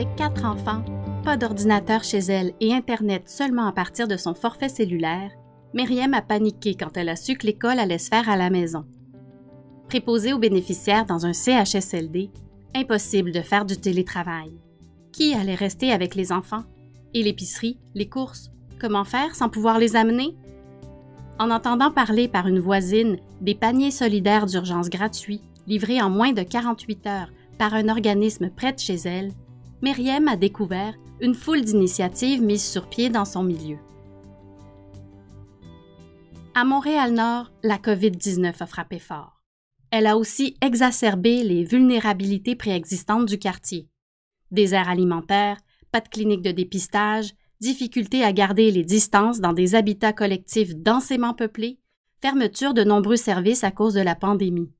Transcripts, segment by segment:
Avec 4 enfants, pas d'ordinateur chez elle et Internet seulement à partir de son forfait cellulaire, Myriam a paniqué quand elle a su que l'école allait se faire à la maison. Préposée aux bénéficiaires dans un CHSLD, impossible de faire du télétravail. Qui allait rester avec les enfants? Et l'épicerie, les courses, comment faire sans pouvoir les amener? En entendant parler par une voisine des paniers solidaires d'urgence gratuits livrés en moins de 48 heures par un organisme près de chez elle, Myriam a découvert une foule d'initiatives mises sur pied dans son milieu. À Montréal-Nord, la COVID-19 a frappé fort. Elle a aussi exacerbé les vulnérabilités préexistantes du quartier. Déserts alimentaires, pas de clinique de dépistage, difficulté à garder les distances dans des habitats collectifs densément peuplés, fermeture de nombreux services à cause de la pandémie.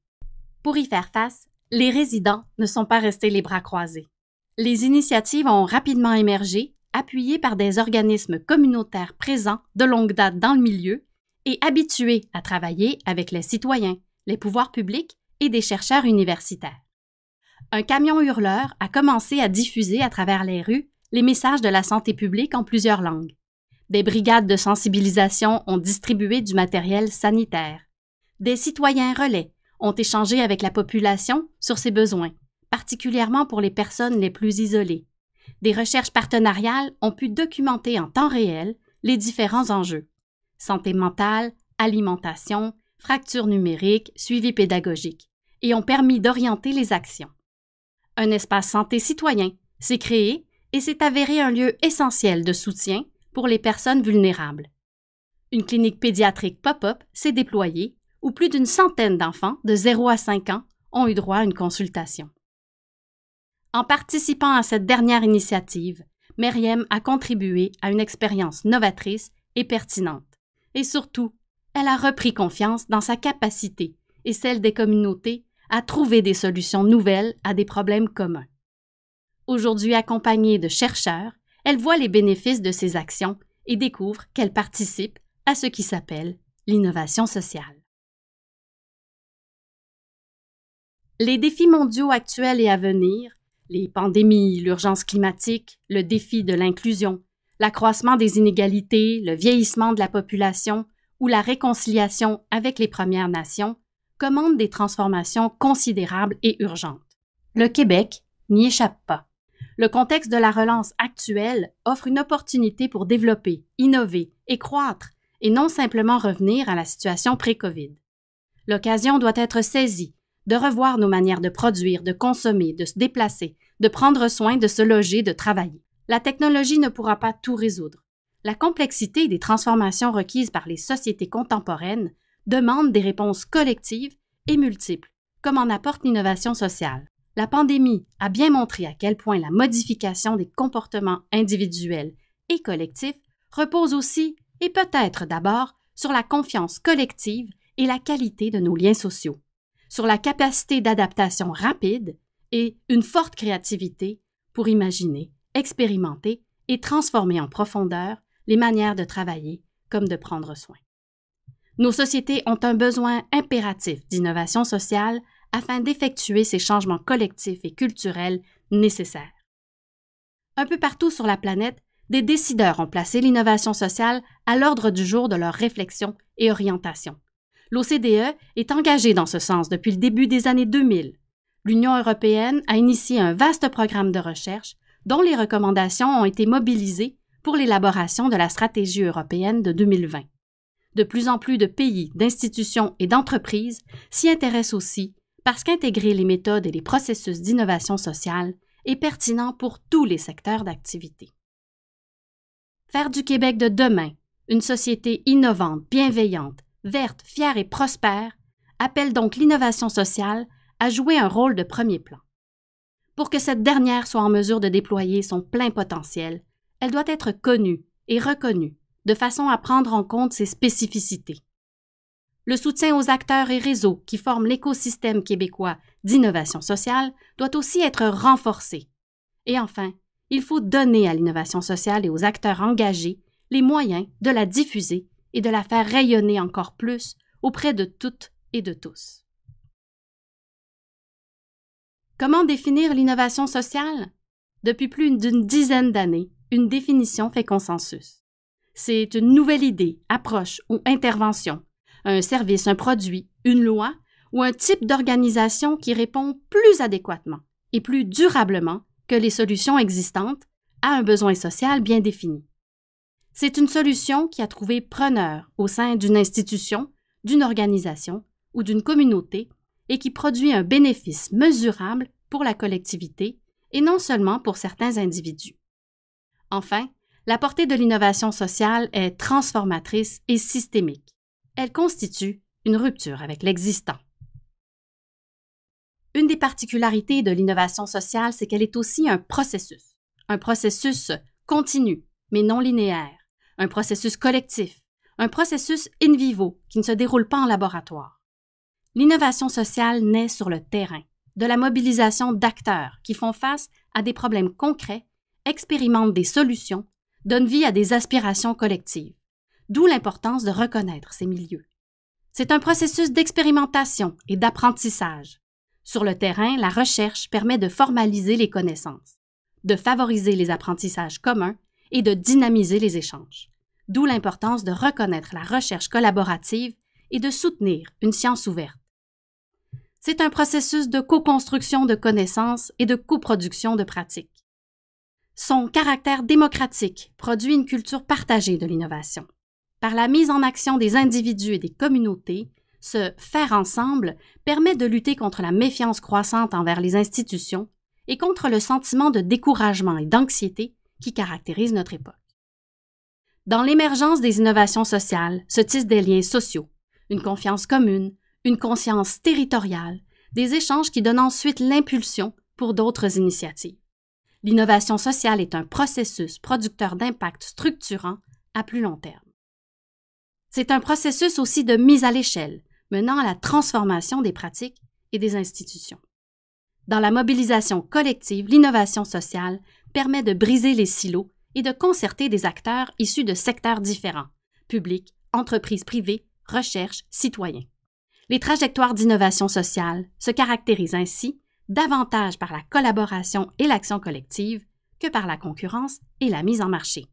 Pour y faire face, les résidents ne sont pas restés les bras croisés. Les initiatives ont rapidement émergé, appuyées par des organismes communautaires présents de longue date dans le milieu et habitués à travailler avec les citoyens, les pouvoirs publics et des chercheurs universitaires. Un camion hurleur a commencé à diffuser à travers les rues les messages de la santé publique en plusieurs langues. Des brigades de sensibilisation ont distribué du matériel sanitaire. Des citoyens relais ont échangé avec la population sur ses besoins, particulièrement pour les personnes les plus isolées. Des recherches partenariales ont pu documenter en temps réel les différents enjeux. Santé mentale, alimentation, fracture numérique, suivi pédagogique, et ont permis d'orienter les actions. Un espace santé citoyen s'est créé et s'est avéré un lieu essentiel de soutien pour les personnes vulnérables. Une clinique pédiatrique pop-up s'est déployée où plus d'une centaine d'enfants de 0 à 5 ans ont eu droit à une consultation. En participant à cette dernière initiative, Myriam a contribué à une expérience novatrice et pertinente. Et surtout, elle a repris confiance dans sa capacité et celle des communautés à trouver des solutions nouvelles à des problèmes communs. Aujourd'hui accompagnée de chercheurs, elle voit les bénéfices de ces actions et découvre qu'elle participe à ce qui s'appelle l'innovation sociale. Les défis mondiaux actuels et à venir, les pandémies, l'urgence climatique, le défi de l'inclusion, l'accroissement des inégalités, le vieillissement de la population ou la réconciliation avec les Premières Nations commandent des transformations considérables et urgentes. Le Québec n'y échappe pas. Le contexte de la relance actuelle offre une opportunité pour développer, innover et croître, et non simplement revenir à la situation pré-COVID. L'occasion doit être saisie de revoir nos manières de produire, de consommer, de se déplacer, de prendre soin, de se loger, de travailler. La technologie ne pourra pas tout résoudre. La complexité des transformations requises par les sociétés contemporaines demande des réponses collectives et multiples, comme en apporte l'innovation sociale. La pandémie a bien montré à quel point la modification des comportements individuels et collectifs repose aussi, et peut-être d'abord, sur la confiance collective et la qualité de nos liens sociaux, sur la capacité d'adaptation rapide et une forte créativité pour imaginer, expérimenter et transformer en profondeur les manières de travailler comme de prendre soin. Nos sociétés ont un besoin impératif d'innovation sociale afin d'effectuer ces changements collectifs et culturels nécessaires. Un peu partout sur la planète, des décideurs ont placé l'innovation sociale à l'ordre du jour de leurs réflexions et orientations. L'OCDE est engagée dans ce sens depuis le début des années 2000. L'Union européenne a initié un vaste programme de recherche dont les recommandations ont été mobilisées pour l'élaboration de la stratégie européenne de 2020. De plus en plus de pays, d'institutions et d'entreprises s'y intéressent aussi parce qu'intégrer les méthodes et les processus d'innovation sociale est pertinent pour tous les secteurs d'activité. Faire du Québec de demain une société innovante, bienveillante, verte, fière et prospère appelle donc l'innovation sociale à jouer un rôle de premier plan. Pour que cette dernière soit en mesure de déployer son plein potentiel, elle doit être connue et reconnue de façon à prendre en compte ses spécificités. Le soutien aux acteurs et réseaux qui forment l'écosystème québécois d'innovation sociale doit aussi être renforcé. Et enfin, il faut donner à l'innovation sociale et aux acteurs engagés les moyens de la diffuser et de la faire rayonner encore plus auprès de toutes et de tous. Comment définir l'innovation sociale? Depuis plus d'une dizaine d'années, une définition fait consensus. C'est une nouvelle idée, approche ou intervention, un service, un produit, une loi ou un type d'organisation qui répond plus adéquatement et plus durablement que les solutions existantes à un besoin social bien défini. C'est une solution qui a trouvé preneur au sein d'une institution, d'une organisation ou d'une communauté et qui produit un bénéfice mesurable pour la collectivité et non seulement pour certains individus. Enfin, la portée de l'innovation sociale est transformatrice et systémique. Elle constitue une rupture avec l'existant. Une des particularités de l'innovation sociale, c'est qu'elle est aussi un processus continu, mais non linéaire, un processus collectif, un processus in vivo qui ne se déroule pas en laboratoire. L'innovation sociale naît sur le terrain, de la mobilisation d'acteurs qui font face à des problèmes concrets, expérimentent des solutions, donnent vie à des aspirations collectives, d'où l'importance de reconnaître ces milieux. C'est un processus d'expérimentation et d'apprentissage. Sur le terrain, la recherche permet de formaliser les connaissances, de favoriser les apprentissages communs et de dynamiser les échanges, d'où l'importance de reconnaître la recherche collaborative et de soutenir une science ouverte. C'est un processus de co-construction de connaissances et de coproduction de pratiques. Son caractère démocratique produit une culture partagée de l'innovation. Par la mise en action des individus et des communautés, ce « faire ensemble » permet de lutter contre la méfiance croissante envers les institutions et contre le sentiment de découragement et d'anxiété qui caractérise notre époque. Dans l'émergence des innovations sociales se tissent des liens sociaux, une confiance commune, une conscience territoriale, des échanges qui donnent ensuite l'impulsion pour d'autres initiatives. L'innovation sociale est un processus producteur d'impact structurant à plus long terme. C'est un processus aussi de mise à l'échelle, menant à la transformation des pratiques et des institutions. Dans la mobilisation collective, l'innovation sociale permet de briser les silos et de concerter des acteurs issus de secteurs différents, publics, entreprises privées, recherche, citoyens. Les trajectoires d'innovation sociale se caractérisent ainsi davantage par la collaboration et l'action collective que par la concurrence et la mise en marché.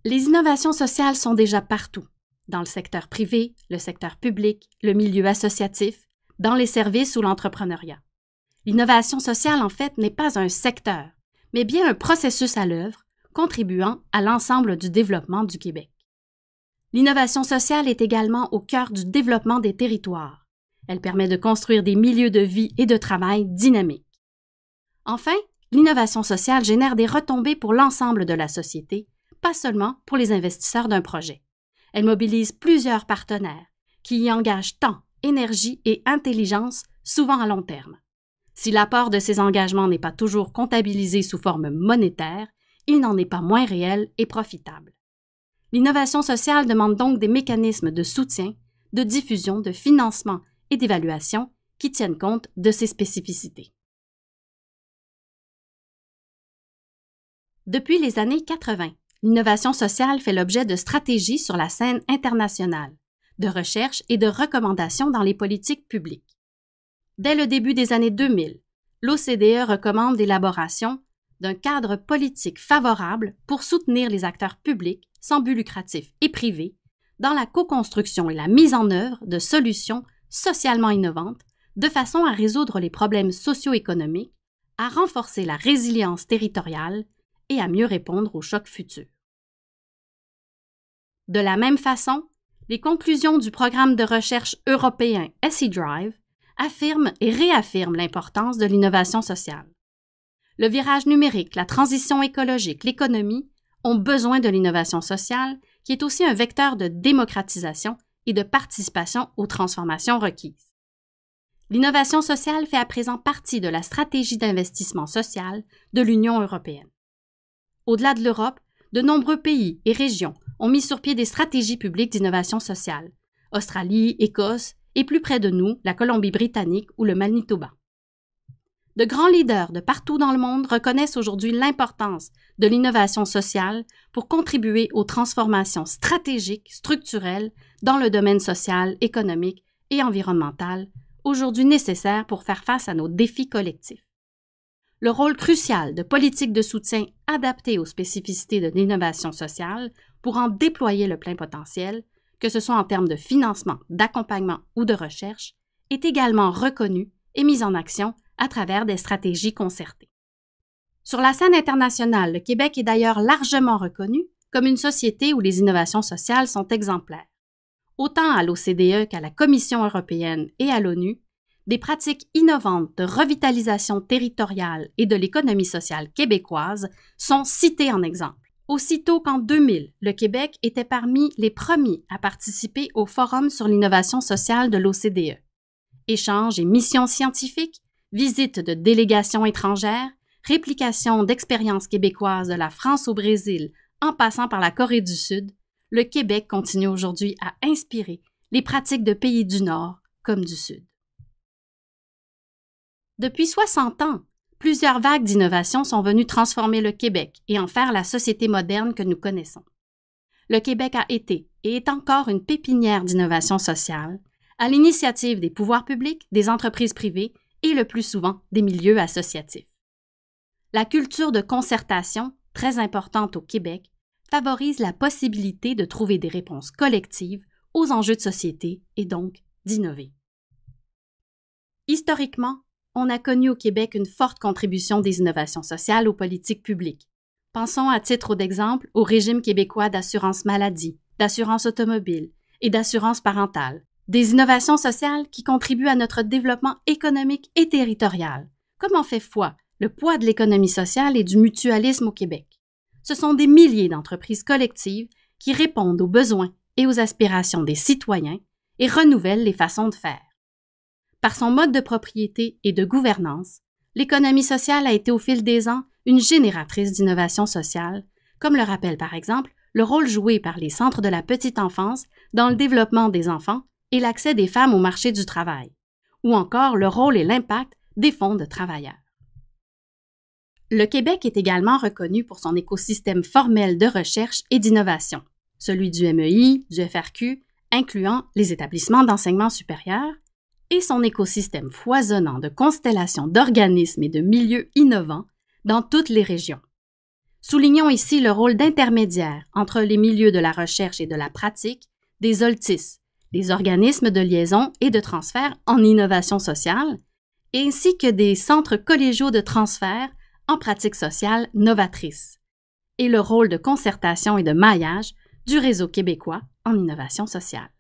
Les innovations sociales sont déjà partout, dans le secteur privé, le secteur public, le milieu associatif, dans les services ou l'entrepreneuriat. L'innovation sociale, en fait, n'est pas un secteur, mais bien un processus à l'œuvre, contribuant à l'ensemble du développement du Québec. L'innovation sociale est également au cœur du développement des territoires. Elle permet de construire des milieux de vie et de travail dynamiques. Enfin, l'innovation sociale génère des retombées pour l'ensemble de la société, pas seulement pour les investisseurs d'un projet. Elle mobilise plusieurs partenaires qui y engagent temps, énergie et intelligence, souvent à long terme. Si l'apport de ces engagements n'est pas toujours comptabilisé sous forme monétaire, il n'en est pas moins réel et profitable. L'innovation sociale demande donc des mécanismes de soutien, de diffusion, de financement et d'évaluation qui tiennent compte de ces spécificités. Depuis les années 80, l'innovation sociale fait l'objet de stratégies sur la scène internationale, de recherche et de recommandations dans les politiques publiques. Dès le début des années 2000, l'OCDE recommande l'élaboration d'un cadre politique favorable pour soutenir les acteurs publics sans but lucratif et privés dans la co-construction et la mise en œuvre de solutions socialement innovantes de façon à résoudre les problèmes socio-économiques, à renforcer la résilience territoriale et à mieux répondre aux chocs futurs. De la même façon, les conclusions du programme de recherche européen ESSI-Drive affirment et réaffirment l'importance de l'innovation sociale. Le virage numérique, la transition écologique, l'économie ont besoin de l'innovation sociale qui est aussi un vecteur de démocratisation et de participation aux transformations requises. L'innovation sociale fait à présent partie de la stratégie d'investissement social de l'Union européenne. Au-delà de l'Europe, de nombreux pays et régions ont mis sur pied des stratégies publiques d'innovation sociale. Australie, Écosse et plus près de nous, la Colombie-Britannique ou le Manitoba. De grands leaders de partout dans le monde reconnaissent aujourd'hui l'importance de l'innovation sociale pour contribuer aux transformations stratégiques, structurelles dans le domaine social, économique et environnemental, aujourd'hui nécessaires pour faire face à nos défis collectifs. Le rôle crucial de politiques de soutien adaptées aux spécificités de l'innovation sociale pour en déployer le plein potentiel, que ce soit en termes de financement, d'accompagnement ou de recherche, est également reconnu et mis en action à travers des stratégies concertées. Sur la scène internationale, le Québec est d'ailleurs largement reconnu comme une société où les innovations sociales sont exemplaires. Autant à l'OCDE qu'à la Commission européenne et à l'ONU, des pratiques innovantes de revitalisation territoriale et de l'économie sociale québécoise sont citées en exemple. Aussitôt qu'en 2000, le Québec était parmi les premiers à participer au Forum sur l'innovation sociale de l'OCDE. Échanges et missions scientifiques, visites de délégations étrangères, réplication d'expériences québécoises de la France au Brésil en passant par la Corée du Sud, le Québec continue aujourd'hui à inspirer les pratiques de pays du Nord comme du Sud. Depuis 60 ans, plusieurs vagues d'innovation sont venues transformer le Québec et en faire la société moderne que nous connaissons. Le Québec a été et est encore une pépinière d'innovation sociale, à l'initiative des pouvoirs publics, des entreprises privées et le plus souvent des milieux associatifs. La culture de concertation, très importante au Québec, favorise la possibilité de trouver des réponses collectives aux enjeux de société et donc d'innover. Historiquement, on a connu au Québec une forte contribution des innovations sociales aux politiques publiques. Pensons à titre d'exemple au régime québécois d'assurance maladie, d'assurance automobile et d'assurance parentale, des innovations sociales qui contribuent à notre développement économique et territorial, comme en fait foi le poids de l'économie sociale et du mutualisme au Québec. Ce sont des milliers d'entreprises collectives qui répondent aux besoins et aux aspirations des citoyens et renouvellent les façons de faire. Par son mode de propriété et de gouvernance, l'économie sociale a été au fil des ans une génératrice d'innovation sociale, comme le rappelle par exemple le rôle joué par les centres de la petite enfance dans le développement des enfants et l'accès des femmes au marché du travail, ou encore le rôle et l'impact des fonds de travailleurs. Le Québec est également reconnu pour son écosystème formel de recherche et d'innovation, celui du MEI, du FRQ, incluant les établissements d'enseignement supérieur, et son écosystème foisonnant de constellations d'organismes et de milieux innovants dans toutes les régions. Soulignons ici le rôle d'intermédiaire entre les milieux de la recherche et de la pratique des OLTIS, les organismes de liaison et de transfert en innovation sociale, ainsi que des centres collégiaux de transfert en pratique sociale novatrice, et le rôle de concertation et de maillage du réseau québécois en innovation sociale.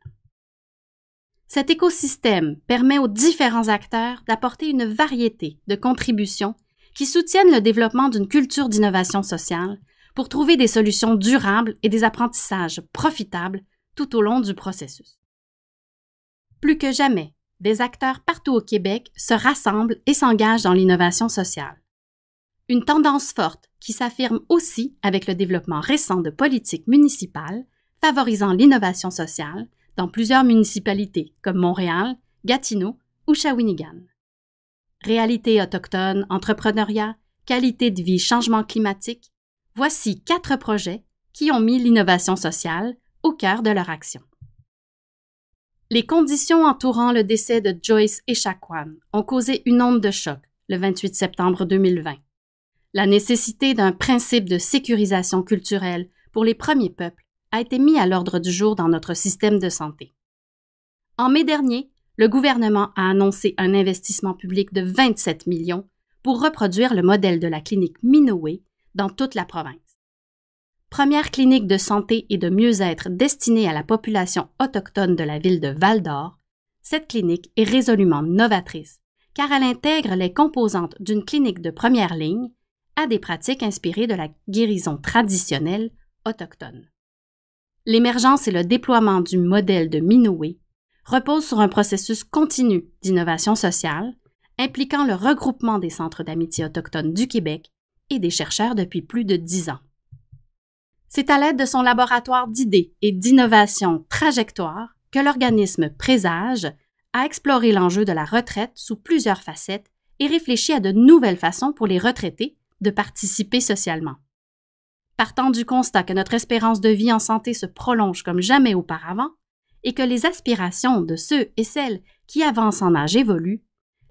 Cet écosystème permet aux différents acteurs d'apporter une variété de contributions qui soutiennent le développement d'une culture d'innovation sociale pour trouver des solutions durables et des apprentissages profitables tout au long du processus. Plus que jamais, des acteurs partout au Québec se rassemblent et s'engagent dans l'innovation sociale. Une tendance forte qui s'affirme aussi avec le développement récent de politiques municipales favorisant l'innovation sociale dans plusieurs municipalités comme Montréal, Gatineau ou Shawinigan. Réalité autochtone, entrepreneuriat, qualité de vie, changement climatique, voici 4 projets qui ont mis l'innovation sociale au cœur de leur action. Les conditions entourant le décès de Joyce Echaquan ont causé une onde de choc le 28 septembre 2020. La nécessité d'un principe de sécurisation culturelle pour les premiers peuples a été mis à l'ordre du jour dans notre système de santé. En mai dernier, le gouvernement a annoncé un investissement public de 27 millions pour reproduire le modèle de la clinique Minoé dans toute la province. Première clinique de santé et de mieux-être destinée à la population autochtone de la ville de Val-d'Or, cette clinique est résolument novatrice car elle intègre les composantes d'une clinique de première ligne à des pratiques inspirées de la guérison traditionnelle autochtone. L'émergence et le déploiement du modèle de Minoé reposent sur un processus continu d'innovation sociale impliquant le regroupement des centres d'amitié autochtones du Québec et des chercheurs depuis plus de 10 ans. C'est à l'aide de son laboratoire d'idées et d'innovation Trajectoire que l'organisme Présage a exploré l'enjeu de la retraite sous plusieurs facettes et réfléchi à de nouvelles façons pour les retraités de participer socialement. Partant du constat que notre espérance de vie en santé se prolonge comme jamais auparavant et que les aspirations de ceux et celles qui avancent en âge évoluent,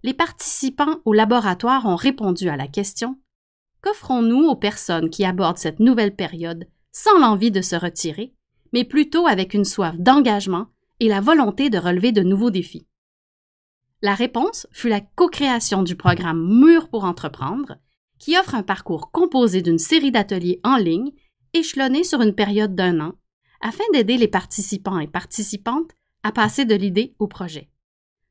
les participants au laboratoire ont répondu à la question « Qu'offrons-nous aux personnes qui abordent cette nouvelle période sans l'envie de se retirer, mais plutôt avec une soif d'engagement et la volonté de relever de nouveaux défis? » La réponse fut la co-création du programme Mûr pour entreprendre, qui offre un parcours composé d'une série d'ateliers en ligne échelonnés sur une période d'1 an, afin d'aider les participants et participantes à passer de l'idée au projet.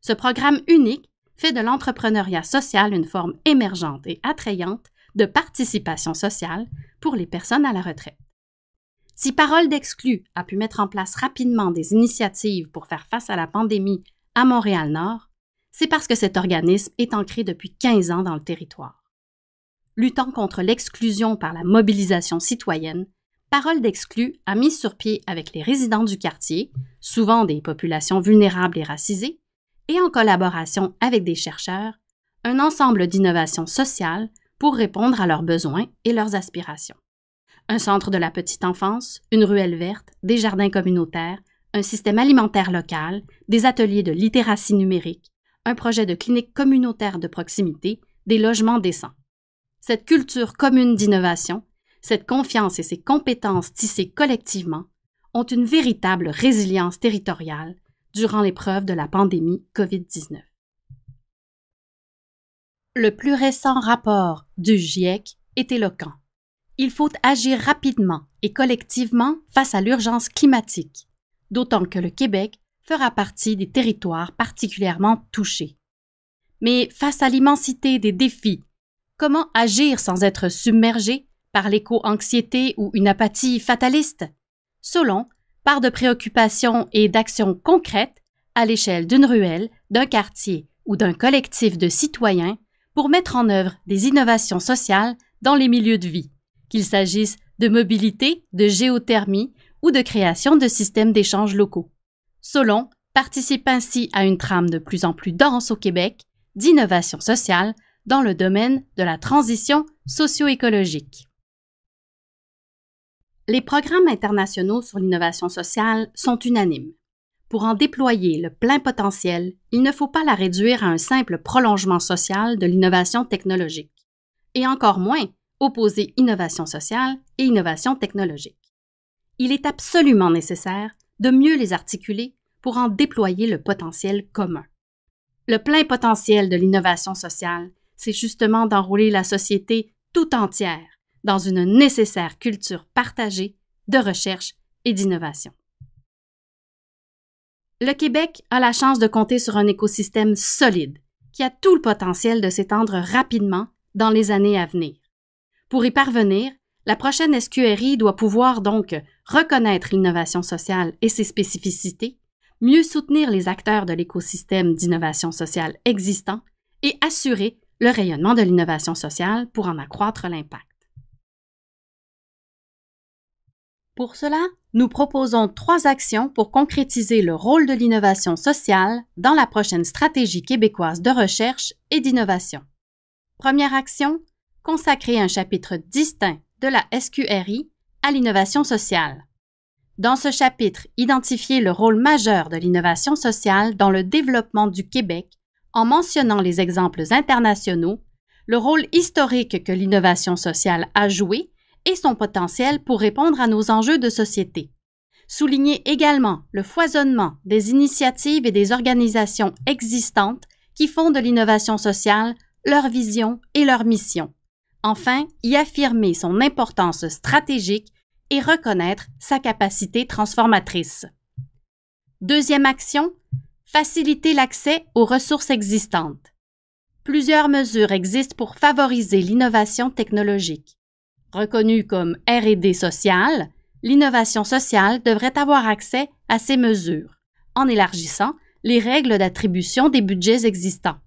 Ce programme unique fait de l'entrepreneuriat social une forme émergente et attrayante de participation sociale pour les personnes à la retraite. Si Parole d'Exclus a pu mettre en place rapidement des initiatives pour faire face à la pandémie à Montréal-Nord, c'est parce que cet organisme est ancré depuis 15 ans dans le territoire. Luttant contre l'exclusion par la mobilisation citoyenne, Parole d'Exclus a mis sur pied avec les résidents du quartier, souvent des populations vulnérables et racisées, et en collaboration avec des chercheurs, un ensemble d'innovations sociales pour répondre à leurs besoins et leurs aspirations. Un centre de la petite enfance, une ruelle verte, des jardins communautaires, un système alimentaire local, des ateliers de littératie numérique, un projet de clinique communautaire de proximité, des logements décents. Cette culture commune d'innovation, cette confiance et ces compétences tissées collectivement ont une véritable résilience territoriale durant l'épreuve de la pandémie COVID-19. Le plus récent rapport du GIEC est éloquent. Il faut agir rapidement et collectivement face à l'urgence climatique, d'autant que le Québec fera partie des territoires particulièrement touchés. Mais face à l'immensité des défis, comment agir sans être submergé par l'éco-anxiété ou une apathie fataliste? Solon part de préoccupations et d'actions concrètes à l'échelle d'une ruelle, d'un quartier ou d'un collectif de citoyens pour mettre en œuvre des innovations sociales dans les milieux de vie, qu'il s'agisse de mobilité, de géothermie ou de création de systèmes d'échange locaux. Solon participe ainsi à une trame de plus en plus dense au Québec d'innovation sociale dans le domaine de la transition socio-écologique. Les programmes internationaux sur l'innovation sociale sont unanimes. Pour en déployer le plein potentiel, il ne faut pas la réduire à un simple prolongement social de l'innovation technologique, et encore moins opposer innovation sociale et innovation technologique. Il est absolument nécessaire de mieux les articuler pour en déployer le potentiel commun. Le plein potentiel de l'innovation sociale, c'est justement d'enrôler la société tout entière dans une nécessaire culture partagée de recherche et d'innovation. Le Québec a la chance de compter sur un écosystème solide qui a tout le potentiel de s'étendre rapidement dans les années à venir. Pour y parvenir, la prochaine SQRI doit pouvoir donc reconnaître l'innovation sociale et ses spécificités, mieux soutenir les acteurs de l'écosystème d'innovation sociale existant et assurer le rayonnement de l'innovation sociale pour en accroître l'impact. Pour cela, nous proposons 3 actions pour concrétiser le rôle de l'innovation sociale dans la prochaine stratégie québécoise de recherche et d'innovation. Première action, consacrer un chapitre distinct de la SQRI à l'innovation sociale. Dans ce chapitre, identifier le rôle majeur de l'innovation sociale dans le développement du Québec en mentionnant les exemples internationaux, le rôle historique que l'innovation sociale a joué et son potentiel pour répondre à nos enjeux de société. Souligner également le foisonnement des initiatives et des organisations existantes qui font de l'innovation sociale leur vision et leur mission. Enfin, y affirmer son importance stratégique et reconnaître sa capacité transformatrice. Deuxième action, faciliter l'accès aux ressources existantes. Plusieurs mesures existent pour favoriser l'innovation technologique. Reconnue comme R&D sociale, l'innovation sociale devrait avoir accès à ces mesures, en élargissant les règles d'attribution des budgets existants.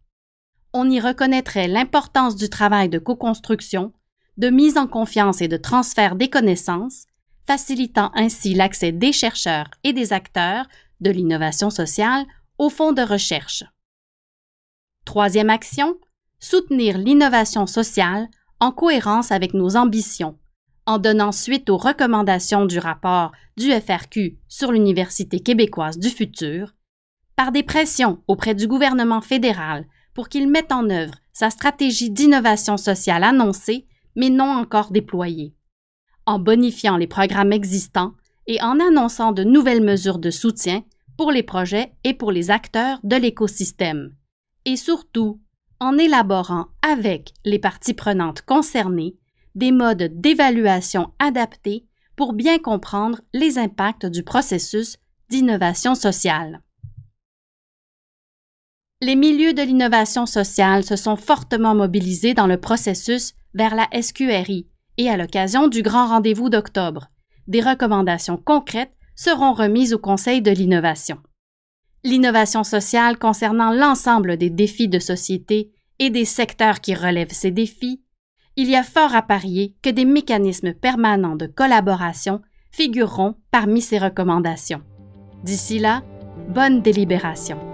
On y reconnaîtrait l'importance du travail de co-construction, de mise en confiance et de transfert des connaissances, facilitant ainsi l'accès des chercheurs et des acteurs de l'innovation sociale aux fonds de recherche. Troisième action, soutenir l'innovation sociale en cohérence avec nos ambitions, en donnant suite aux recommandations du rapport du FRQ sur l'Université québécoise du futur, par des pressions auprès du gouvernement fédéral pour qu'il mette en œuvre sa stratégie d'innovation sociale annoncée, mais non encore déployée, en bonifiant les programmes existants et en annonçant de nouvelles mesures de soutien pour les projets et pour les acteurs de l'écosystème, et surtout en élaborant avec les parties prenantes concernées des modes d'évaluation adaptés pour bien comprendre les impacts du processus d'innovation sociale. Les milieux de l'innovation sociale se sont fortement mobilisés dans le processus vers la SQRI et à l'occasion du grand rendez-vous d'octobre. Des recommandations concrètes seront remises au Conseil de l'innovation. L'innovation sociale concernant l'ensemble des défis de société et des secteurs qui relèvent ces défis, il y a fort à parier que des mécanismes permanents de collaboration figureront parmi ces recommandations. D'ici là, bonne délibération.